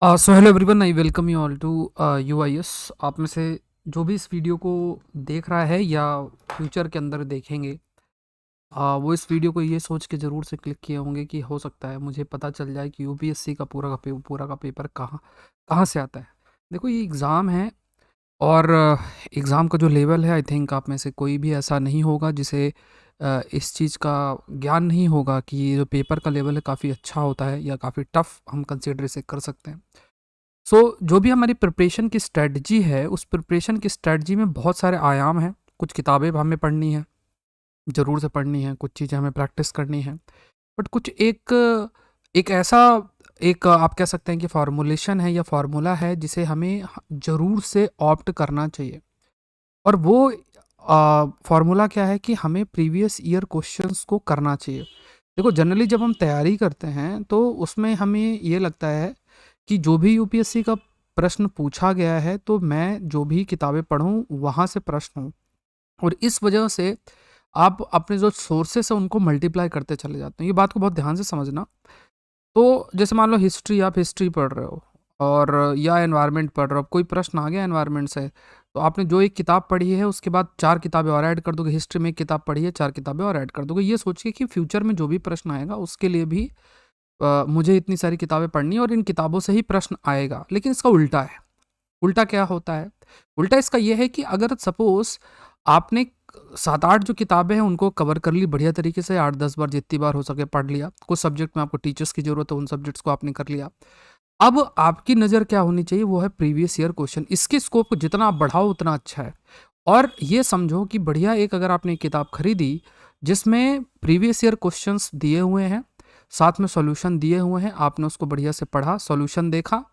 So hello everyone, I welcome you all to UIS. आप में से जो भी इस वीडियो को देख रहा है या फ्यूचर के अंदर देखेंगे, वो इस वीडियो को ये सोच के ज़रूर से क्लिक किए होंगे कि हो सकता है मुझे पता चल जाए कि यूपीएससी का पूरा का पेपर कहाँ कहाँ से आता है। देखो, ये एग्ज़ाम है और एग्ज़ाम का जो लेवल है, आई थिंक आप में से कोई भी ऐसा नहीं होगा जिसे इस चीज़ का ज्ञान नहीं होगा कि ये जो पेपर का लेवल है काफ़ी अच्छा होता है या काफ़ी टफ़ हम कंसिडर इसे कर सकते हैं। जो भी हमारी प्रिपरेशन की स्ट्रेटजी है, उस प्रिपरेशन की स्ट्रेटजी में बहुत सारे आयाम हैं। कुछ किताबें हमें पढ़नी हैं, ज़रूर से पढ़नी हैं, कुछ चीज़ें हमें प्रैक्टिस करनी हैं। बट कुछ एक एक ऐसा एक आप कह सकते हैं कि फॉर्मूलेशन है या फार्मूला है जिसे हमें ज़रूर से ऑप्ट करना चाहिए। और वो फार्मूला क्या है कि हमें प्रीवियस ईयर क्वेश्चंस को करना चाहिए। देखो, जनरली जब हम तैयारी करते हैं तो उसमें हमें ये लगता है कि जो भी यूपीएससी का प्रश्न पूछा गया है तो मैं जो भी किताबें पढूँ वहाँ से प्रश्न हो, और इस वजह से आप अपने जो सोर्सेस हैं उनको मल्टीप्लाई करते चले जाते हैं। ये बात को बहुत ध्यान से समझना। तो जैसे मान लो हिस्ट्री, आप हिस्ट्री पढ़ रहे हो और या एनवायरनमेंट पढ़ रहे हो, कोई प्रश्न आ गया एनवायरनमेंट से, तो आपने जो एक किताब पढ़ी है उसके बाद 4 किताबें और ऐड कर दोगे। हिस्ट्री में एक किताब पढ़ी है, 4 किताबें और ऐड कर दोगे। ये सोचिए कि फ्यूचर में जो भी प्रश्न आएगा उसके लिए भी मुझे इतनी सारी किताबें पढ़नी है और इन किताबों से ही प्रश्न आएगा। लेकिन इसका उल्टा है। उल्टा क्या होता है? उल्टा इसका ये है कि अगर सपोज़ आपने 7-8 जो किताबें हैं उनको कवर कर ली बढ़िया तरीके से, 8-10 बार जितनी बार हो सके पढ़ लिया। कुछ सब्जेक्ट में आपको टीचर्स की ज़रूरत है, उन सब्जेक्ट्स को आपने कर लिया। अब आपकी नज़र क्या होनी चाहिए, वो है प्रीवियस ईयर क्वेश्चन। इसके स्कोप को जितना आप बढ़ाओ उतना अच्छा है। और ये समझो कि बढ़िया एक अगर आपने किताब खरीदी जिसमें प्रीवियस ईयर क्वेश्चंस दिए हुए हैं, साथ में सॉल्यूशन दिए हुए हैं, आपने उसको बढ़िया से पढ़ा, सॉल्यूशन देखा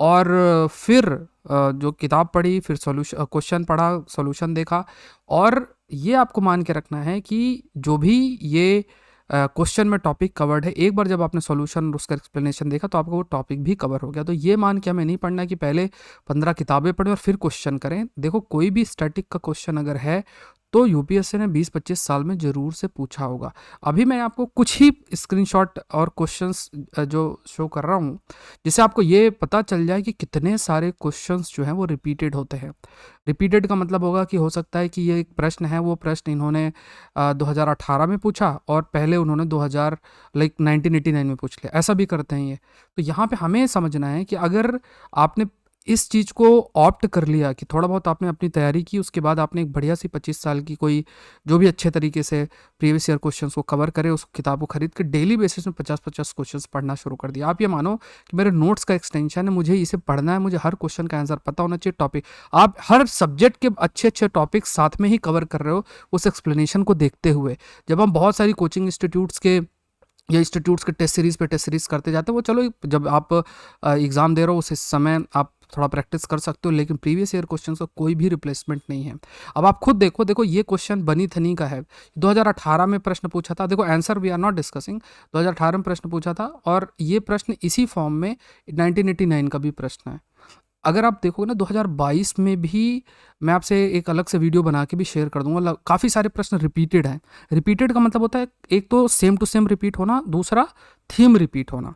और फिर जो किताब पढ़ी, फिर सॉल्यूशन क्वेश्चन पढ़ा, सॉल्यूशन देखा, और ये आपको मान के रखना है कि जो भी ये क्वेश्चन में टॉपिक कवर्ड है, एक बार जब आपने सॉल्यूशन और उसका एक्सप्लेनेशन देखा तो आपका वो टॉपिक भी कवर हो गया। तो ये मान के हमें नहीं पढ़ना है कि पहले 15 किताबें पढ़ें और फिर क्वेश्चन करें। देखो, कोई भी स्टैटिक का क्वेश्चन अगर है तो यूपीएससी ने 20-25 साल में ज़रूर से पूछा होगा। अभी मैं आपको कुछ ही स्क्रीनशॉट और क्वेश्चंस जो शो कर रहा हूँ, जिससे आपको ये पता चल जाए कि कितने सारे क्वेश्चंस जो हैं वो रिपीटेड होते हैं। रिपीटेड का मतलब होगा कि हो सकता है कि ये एक प्रश्न है, वो प्रश्न इन्होंने 2018 में पूछा और पहले उन्होंने 2000 लाइक 1989 में पूछ लिया, ऐसा भी करते हैं ये। तो यहाँ पे हमें समझना है कि अगर आपने इस चीज़ को ऑप्ट कर लिया कि थोड़ा बहुत आपने अपनी तैयारी की, उसके बाद आपने एक बढ़िया सी 25 साल की कोई जो भी अच्छे तरीके से प्रीवियस ईयर क्वेश्चंस को कवर करे, उस किताब को खरीद के डेली बेसिस में 50-50 क्वेश्चंस पढ़ना शुरू कर दिया। आप ये मानो कि मेरे नोट्स का एक्सटेंशन है, मुझे इसे पढ़ना है, मुझे हर क्वेश्चन का आंसर पता होना चाहिए। टॉपिक आप हर सब्जेक्ट के अच्छे अच्छे टॉपिक साथ में ही कवर कर रहे हो, उस एक्सप्लेनेशन को देखते हुए। जब हम बहुत सारी कोचिंग इंस्टीट्यूट्स के या इंस्टीट्यूट्स के टेस्ट सीरीज़ पे टेस्ट सीरीज़ करते जाते हैं, वो चलो जब आप एग्ज़ाम दे रहे हो उस समय आप थोड़ा प्रैक्टिस कर सकते हो, लेकिन प्रीवियस ईयर क्वेश्चन का कोई भी रिप्लेसमेंट नहीं है। अब आप खुद देखो, देखो ये क्वेश्चन बनी थनी का है, 2018 में प्रश्न पूछा था। देखो, answer we are not discussing, 2018 में प्रश्न पूछा था और ये प्रश्न इसी फॉर्म में 1989 का भी प्रश्न है। अगर आप देखोगे ना 2022 में भी, मैं आपसे एक अलग से वीडियो बना के भी शेयर कर दूंगा, काफ़ी सारे प्रश्न रिपीटेड हैं। रिपीटेड का मतलब होता है एक तो सेम टू सेम रिपीट होना, दूसरा थीम रिपीट होना।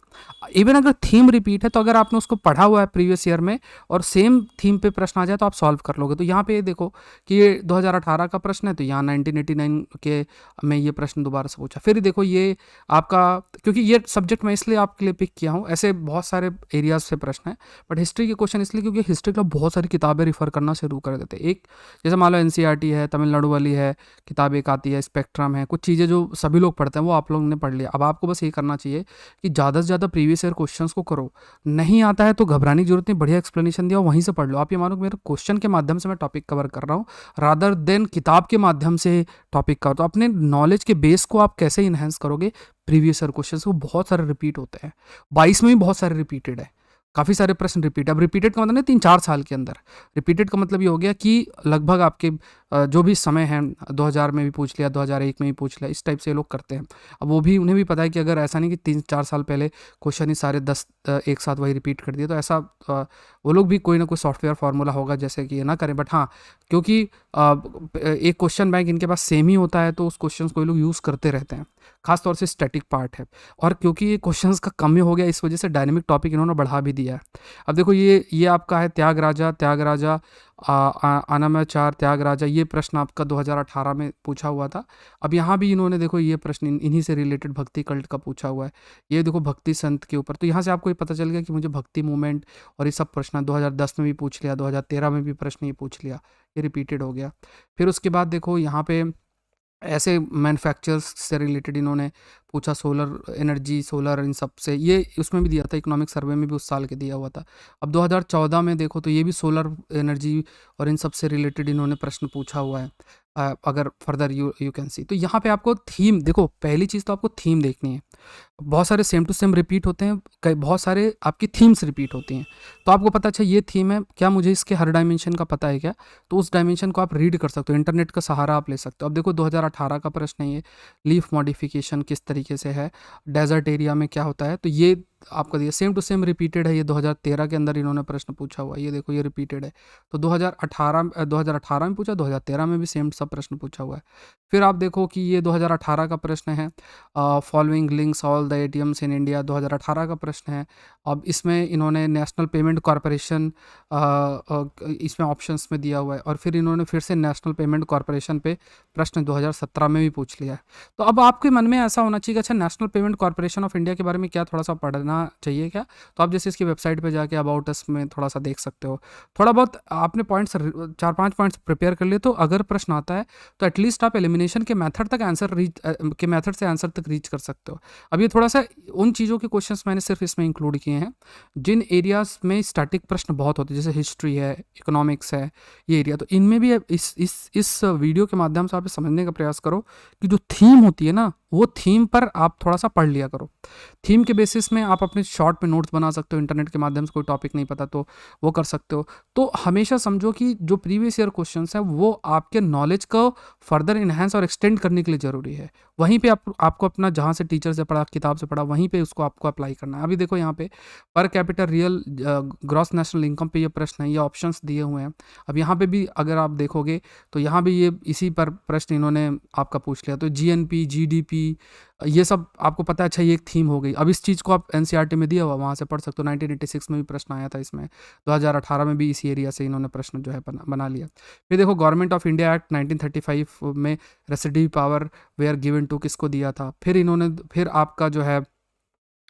इवन अगर थीम रिपीट है तो अगर आपने उसको पढ़ा हुआ है प्रीवियस ईयर में और सेम थीम पे प्रश्न आ जाए तो आप सॉल्व कर लोगे। तो यहाँ पे ये देखो कि ये 2018 का प्रश्न है, तो यहाँ 1989 के में ये प्रश्न दोबारा से पूछा। फिर देखो ये आपका, क्योंकि ये सब्जेक्ट मैं इसलिए आपके लिए पिक किया हूँ, ऐसे बहुत सारे एरियाज से प्रश्न है, बट हिस्ट्री के क्वेश्चन इसलिए क्योंकि हिस्ट्री के लिए बहुत सारी किताबें रिफर करना शुरू कर देते हैं। एक जैसे मान लो एनसीईआरटी है, तमिलनाडु वाली है, किताब एक आती है स्पेक्ट्रम है, कुछ चीज़ें जो सभी लोग पढ़ते हैं वो आप लोगों ने पढ़ लिया। अब आपको बस ये करना चाहिए कि ज़्यादा से ज़्यादा प्रीवियस ईयर क्वेश्चंस को करो। नहीं आता है तो घबराने की जरूरत नहीं, बढ़िया एक्सप्लेनेशन दिया वहीं से पढ़ लो। आप ये मानो कि मेरे क्वेश्चन के माध्यम से मैं टॉपिक कवर कर रहा हूँ, रादर देन किताब के माध्यम से टॉपिक कवर। तो अपने नॉलेज के बेस को आप कैसे इन्हेंस करोगे, प्रीवियस ईयर क्वेश्चन वो बहुत सारे रिपीट होते हैं। 22 में भी बहुत सारे रिपीटेड है, काफ़ी सारे प्रश्न रिपीट। अब रिपीटेड का मतलब नहीं 3-4 साल के अंदर, रिपीटेड का मतलब ये हो गया कि लगभग आपके जो भी समय है 2000 में भी पूछ लिया, 2001 में भी पूछ लिया, इस टाइप से ये लोग करते हैं। अब वो भी उन्हें भी पता है कि अगर ऐसा नहीं कि 3-4 साल पहले क्वेश्चन ही सारे 10 एक साथ वही रिपीट कर दिए, तो ऐसा वो लोग भी कोई ना कोई सॉफ्टवेयर फार्मूला होगा जैसे कि ये ना करें। बट हाँ, क्योंकि एक क्वेश्चन बैंक इनके पास सेम ही होता है, तो उस क्वेश्चन को ये लोग यूज़ करते रहते हैं, खासतौर से स्टैटिक पार्ट है। और क्योंकि ये क्वेश्चंस का कम ही हो गया, इस वजह से डायनेमिक टॉपिक इन्होंने बढ़ा भी दिया है। अब देखो ये आपका है त्यागराजा अनामाचार त्यागराजा, ये प्रश्न आपका 2018 में पूछा हुआ था। अब यहाँ भी इन्होंने देखो ये प्रश्न इन्हीं से रिलेटेड भक्ति कल्ट का पूछा हुआ है। ये देखो भक्ति संत के ऊपर, तो यहाँ से आपको ये पता चल गया कि मुझे भक्ति मूवमेंट और ये सब प्रश्न 2010 में भी पूछ लिया, 2013 में भी प्रश्न ये पूछ लिया, ये रिपीटेड हो गया। फिर उसके बाद देखो यहाँ पे ऐसे मैन्युफैक्चरर्स से रिलेटेड इन्होंने पूछा, सोलर एनर्जी, सोलर इन सब से, ये उसमें भी दिया था, इकोनॉमिक सर्वे में भी उस साल के दिया हुआ था। अब 2014 में देखो तो ये भी सोलर एनर्जी और इन सब से रिलेटेड इन्होंने प्रश्न पूछा हुआ है। अगर फर्दर यू कैन सी, तो यहाँ पे आपको थीम देखो, पहली चीज़ तो आपको थीम देखनी है। बहुत सारे सेम टू सेम रिपीट होते हैं, कई बहुत सारे आपकी थीम्स रिपीट होती हैं, तो आपको पता अच्छा ये थीम है क्या, मुझे इसके हर डायमेंशन का पता है क्या, तो उस डायमेंशन को आप रीड कर सकते हो, इंटरनेट का सहारा आप ले सकते हो। अब देखो 2018 का प्रश्न है ये, लीफ मॉडिफिकेशन किस तरीके से है, डेजर्ट एरिया में क्या होता है, तो ये आपका दिया सेम टू सेम रिपीटेड है। ये 2013 के अंदर इन्होंने प्रश्न पूछा हुआ है, ये देखो ये रिपीटेड है। तो 2018 में पूछा, 2013 में भी सेम सब प्रश्न पूछा हुआ है। फिर आप देखो कि ये 2018 का प्रश्न है, following links all the ATMs in India, 2018 का प्रश्न है। अब इसमें इन्होंने नेशनल पेमेंट कॉरपोरेशन इसमें ऑप्शंस में दिया हुआ है, और फिर इन्होंने फिर से नेशनल पेमेंट कॉरपोरेशन पे प्रश्न 2017 में भी पूछ लिया है। तो अब आपके मन में ऐसा होना चाहिए कि अच्छा national payment corporation of India के बारे में क्या थोड़ा सा पढ़ना चाहिए क्या, तो आप जैसे इसकी वेबसाइट पे जाके अबाउट अस में थोड़ा सा देख सकते हो, थोड़ा बहुत आपने पॉइंट्स 4-5 पॉइंट्स प्रिपेयर कर लिए, तो अगर प्रश्न आता है तो एटलीस्ट आप एलिमिनेशन के मेथड तक आंसर रीच के मेथड से आंसर तक रीच कर सकते हो। अब ये थोड़ा सा उन चीज़ों के क्वेश्चंस मैंने सिर्फ इसमें इंक्लूड किए हैं जिन एरियाज में स्टैटिक प्रश्न बहुत होते हैं, जैसे हिस्ट्री है, इकोनॉमिक्स है, ये एरिया। तो इनमें भी इस वीडियो के माध्यम से आप समझने का प्रयास करो कि जो थीम होती है ना, वो थीम पर आप थोड़ा सा पढ़ लिया करो। थीम के बेसिस में आप अपने शॉर्ट पे नोट्स बना सकते हो, इंटरनेट के माध्यम से कोई टॉपिक नहीं पता तो वो कर सकते हो। तो हमेशा समझो कि जो प्रीवियस ईयर क्वेश्चंस हैं वो आपके नॉलेज को फर्दर इन्हेंस और एक्सटेंड करने के लिए ज़रूरी है। वहीं पे आपको अपना जहाँ से टीचर से पढ़ा, किताब से पढ़ा, वहीं पे उसको आपको अप्लाई करना है। अभी देखो यहाँ पे पर capital real gross national income पे ये प्रश्न है, ये ऑप्शंस दिए हुए हैं। अब यहाँ पे भी अगर आप देखोगे तो यहाँ भी ये इसी पर प्रश्न इन्होंने आपका पूछ लिया। तो जीएनपी, जीडीपी, ये सब आपको पता है। अच्छा, ये एक थीम हो गई। अब इस चीज़ को आप एनसीईआरटी में दिया हुआ, वहाँ से पढ़ सकते हो। 1986 में भी प्रश्न आया था इसमें, 2018 में भी इसी एरिया से इन्होंने प्रश्न जो है बना लिया। फिर देखो गवर्नमेंट ऑफ इंडिया एक्ट 1935 में रेसिडिव पावर वेयर गिवन टू किसको दिया था। फिर आपका जो है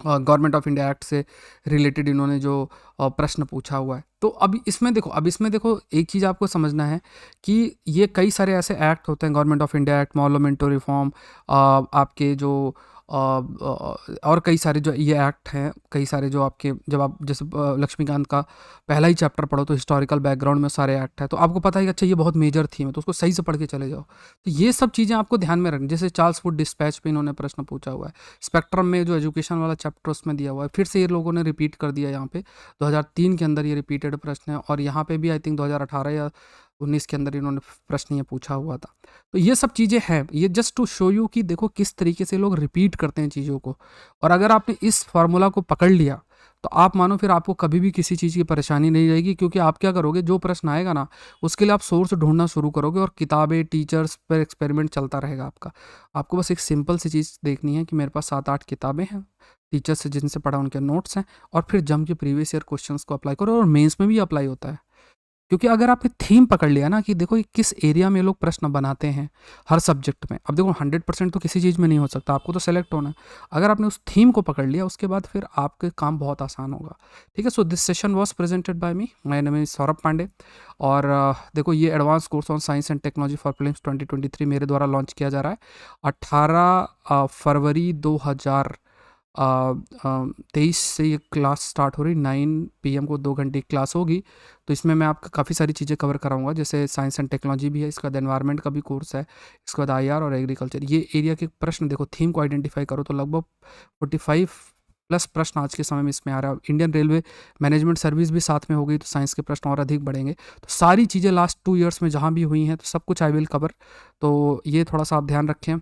गवर्नमेंट ऑफ इंडिया एक्ट से रिलेटेड इन्होंने जो प्रश्न पूछा हुआ है। तो अब इसमें देखो एक चीज़ आपको समझना है कि ये कई सारे ऐसे एक्ट होते हैं, गवर्नमेंट ऑफ इंडिया एक्ट, मॉन्यूमेंटो रिफॉर्म, आपके जो और कई सारे जो ये एक्ट हैं, कई सारे जो आपके, जब आप जैसे लक्ष्मीकांत का पहला ही चैप्टर पढ़ो तो हिस्टोरिकल बैकग्राउंड में सारे एक्ट है, तो आपको पता है कि अच्छा ये बहुत मेजर थीम है, तो उसको सही से पढ़ के चले जाओ। तो ये सब चीज़ें आपको ध्यान में रखनी। जैसे चार्ल्स वुड डिस्पैच पे इन्होंने प्रश्न पूछा हुआ है, स्पेक्ट्रम में जो एजुकेशन वाला चैप्टर उसमें दिया हुआ है, फिर से ये लोगों ने रिपीट कर दिया यहाँ पे 2003 के अंदर ये रिपीटेड प्रश्न है, और यहाँ पे भी आई थिंक 2018 या 19 के अंदर इन्होंने प्रश्न ये पूछा हुआ था। तो ये सब चीज़ें हैं, ये जस्ट टू शो यू कि देखो किस तरीके से लोग रिपीट करते हैं चीज़ों को। और अगर आपने इस फार्मूला को पकड़ लिया तो आप मानो फिर आपको कभी भी किसी चीज़ की परेशानी नहीं रहेगी, क्योंकि आप क्या करोगे, जो प्रश्न आएगा ना उसके लिए आप सोर्स ढूंढना शुरू करोगे, और किताबें, टीचर्स पर एक्सपेरिमेंट चलता रहेगा आपका। आपको बस एक सिंपल सी चीज़ देखनी है कि मेरे पास 7-8 किताबें हैं, टीचर्स से जिनसे पढ़ा उनके नोट्स हैं, और फिर जम के प्रीवियस ईयर क्वेश्चंस को अप्लाई करो। और मेंस में भी अप्लाई होता है, क्योंकि अगर आपने थीम पकड़ लिया ना कि देखो ये किस एरिया में लोग प्रश्न बनाते हैं हर सब्जेक्ट में। अब देखो 100% तो किसी चीज़ में नहीं हो सकता, आपको तो सेलेक्ट होना है। अगर आपने उस थीम को पकड़ लिया उसके बाद फिर आपके काम बहुत आसान होगा। ठीक है, so this session was presented by me, my name is Saurabh Pandey. और देखो ये advance course on science and technology for prelims 2023 मेरे द्वारा लॉन्च किया जा रहा है। 18 फरवरी 2023 से ये क्लास स्टार्ट हो रही, 9 PM को 2 घंटे की क्लास होगी। तो इसमें मैं आपका काफ़ी सारी चीज़ें कवर कराऊंगा, जैसे साइंस एंड टेक्नोलॉजी भी है, इसके बाद एनवायरनमेंट का भी कोर्स है, इसके बाद IR और एग्रीकल्चर। ये एरिया के प्रश्न देखो, थीम को आइडेंटिफाई करो तो लगभग 45 प्लस प्रश्न आज के समय में इसमें आ रहा है। इंडियन रेलवे मैनेजमेंट सर्विस भी साथ में हो गई तो साइंस के प्रश्न और अधिक बढ़ेंगे। तो सारी चीज़ें लास्ट 2 ईयर्स में जहाँ भी हुई हैं तो सब कुछ आई विल कवर। तो ये थोड़ा सा आप ध्यान रखें,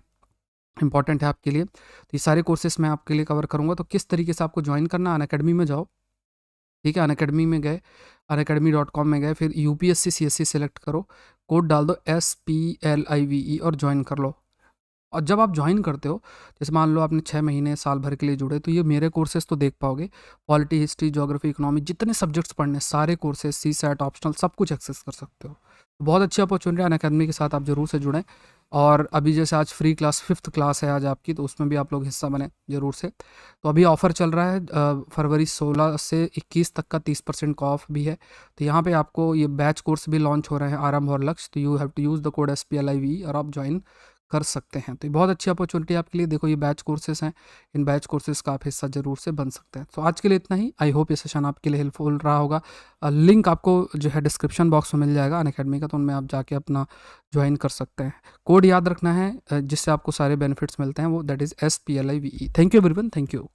इंपॉर्टेंट है आपके लिए। तो ये सारे कोर्सेस मैं आपके लिए कवर करूँगा। तो किस तरीके से आपको ज्वाइन करना, अनअकैडमी में जाओ, ठीक है। अनअकैडमी में गए, unacademy.com में गए, फिर यूपीएससी सीएससी सेलेक्ट करो, कोड डाल दो SPLIVE और ज्वाइन कर लो। और जब आप ज्वाइन करते हो, जैसे मान लो आपने 6 महीने साल भर के लिए जुड़े, तो ये मेरे कोर्सेज तो देख पाओगे। पॉलिटी, हिस्ट्री, ज्योग्राफी, इकोनॉमी, जितने सब्जेक्ट्स पढ़ने सारे कोर्सेज, CSAT ऑप्शनल सब कुछ एक्सेस कर सकते हो। बहुत अच्छी अपॉर्चुनिटी है, अनअकैडमी के साथ आप ज़रूर से जुड़ें। और अभी जैसे आज फ्री क्लास 5th क्लास है आज आपकी, तो उसमें भी आप लोग हिस्सा बने ज़रूर से। तो अभी ऑफ़र चल रहा है फरवरी 16 से 21 तक का 30% का ऑफ भी है। तो यहाँ पे आपको ये बैच कोर्स भी लॉन्च हो रहे हैं, आरंभ और लक्ष्य। तो you have to use the code SPLIVE और आप ज्वाइन कर सकते हैं। तो ये बहुत अच्छी अपॉर्चुनिटी है आपके लिए। देखो ये बैच कोर्सेज हैं, इन बैच कोर्सेज का आप हिस्सा ज़रूर से बन सकते हैं। तो आज के लिए इतना ही। आई होप ये सेशन आपके लिए हेल्पफुल रहा होगा। लिंक आपको जो है डिस्क्रिप्शन बॉक्स में मिल जाएगा अनअकैडमी का, तो उनमें आप जाके अपना ज्वाइन कर सकते हैं। कोड याद रखना है जिससे आपको सारे बेनिफिट्स मिलते हैं, वो that is SPLIVE। Thank you everyone, thank you.